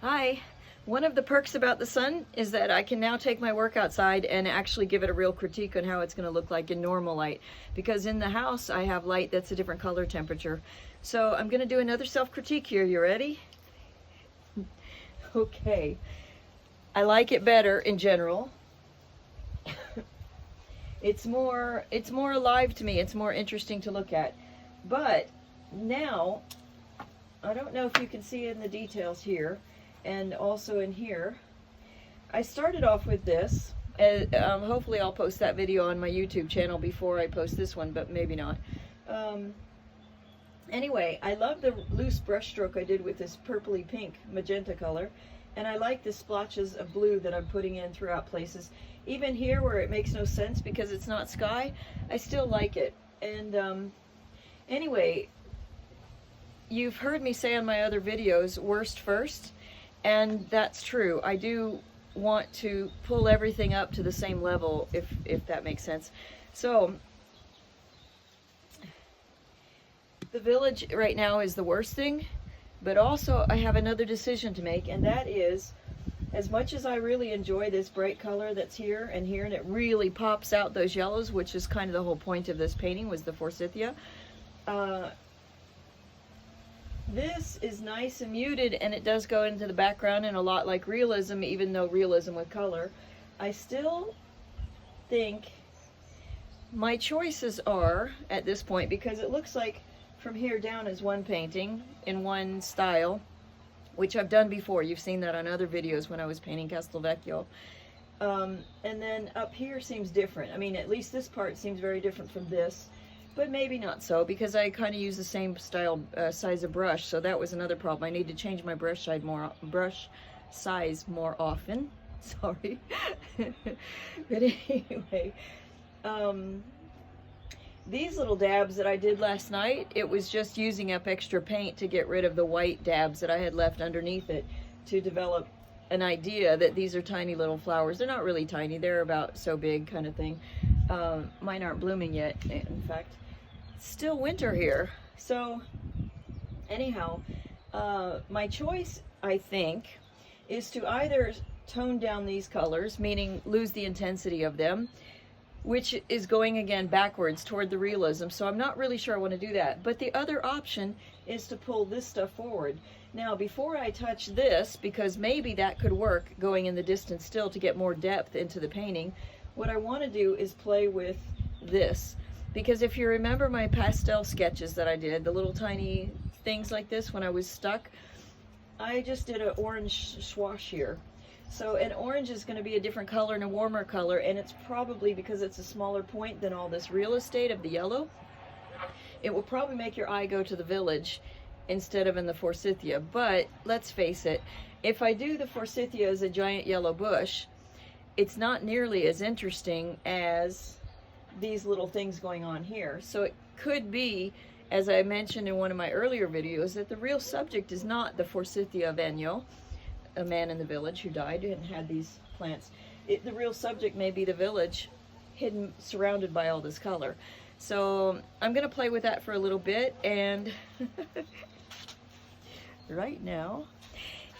Hi. One of the perks about the sun is that I can now take my work outside and actually give it a real critique on how it's going to look like in normal light. Because in the house I have light that's a different color temperature. So I'm going to do another self-critique here. You ready? Okay. I like it better in general. It's more alive to me. It's more interesting to look at. But now, I don't know if you can see in the details here, and also in here, I started off with this. Hopefully I'll post that video on my YouTube channel before I post this one, but maybe not. Anyway, I love the loose brush stroke I did with this purpley pink magenta color, and I like the splotches of blue that I'm putting in throughout places. Even here where it makes no sense because it's not sky, I still like it. And anyway, you've heard me say on my other videos, worst first. And that's true. I do want to pull everything up to the same level, if that makes sense. So, the village right now is the worst thing, but also I have another decision to make, and that is, as much as I really enjoy this bright color that's here, and it really pops out those yellows, which is kind of the whole point of this painting, was the Forsythia. This is nice and muted, and it does go into the background and a lot like realism, even though realism with color. I still think my choices are, at this point, because it looks like from here down is one painting in one style, which I've done before. You've seen that on other videos when I was painting Castelvecchio. And then up here seems different. I mean, at least this part seems very different from this. But maybe not so, because I kind of use the same style, size of brush, so that was another problem. I need to change my brush size more often. Sorry. But anyway, these little dabs that I did last night, it was just using up extra paint to get rid of the white dabs that I had left underneath it to develop an idea that these are tiny little flowers. They're not really tiny, they're about so big kind of thing. Mine aren't blooming yet, in fact. Still winter here. So anyhow, my choice, I think, is to either tone down these colors, meaning lose the intensity of them, which is going again backwards toward the realism. So I'm not really sure I want to do that. But the other option is to pull this stuff forward. Now, before I touch this, because maybe that could work going in the distance still to get more depth into the painting, what I want to do is play with this. Because if you remember my pastel sketches that I did, the little tiny things like this when I was stuck, I just did an orange swash here. So an orange is going to be a different color and a warmer color, and it's probably because it's a smaller point than all this real estate of the yellow. It will probably make your eye go to the village instead of in the Forsythia. But let's face it, if I do the Forsythia as a giant yellow bush, it's not nearly as interesting as these little things going on here. So it could be, as I mentioned in one of my earlier videos, that the real subject is not the Forsythia of Enio, a man in the village who died and had these plants. The real subject may be the village hidden, surrounded by all this color. So I'm going to play with that for a little bit, and right now,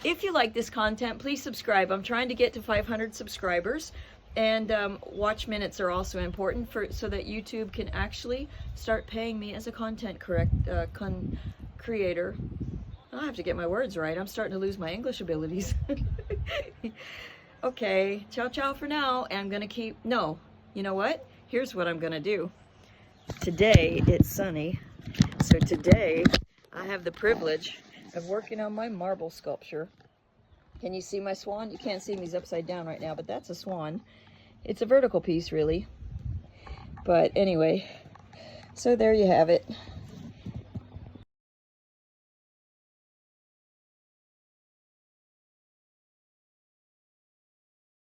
if you like this content, please subscribe. I'm trying to get to 500 subscribers. And watch minutes are also important so that YouTube can actually start paying me as a content creator. I'll have to get my words right. I'm starting to lose my English abilities. Okay, ciao ciao for now. And I'm gonna keep, no, you know what? Here's what I'm gonna do. Today it's sunny, so today I have the privilege of working on my marble sculpture. Can you see my swan? You can't see me, he's upside down right now, but that's a swan. It's a vertical piece, really. But anyway, so there you have it.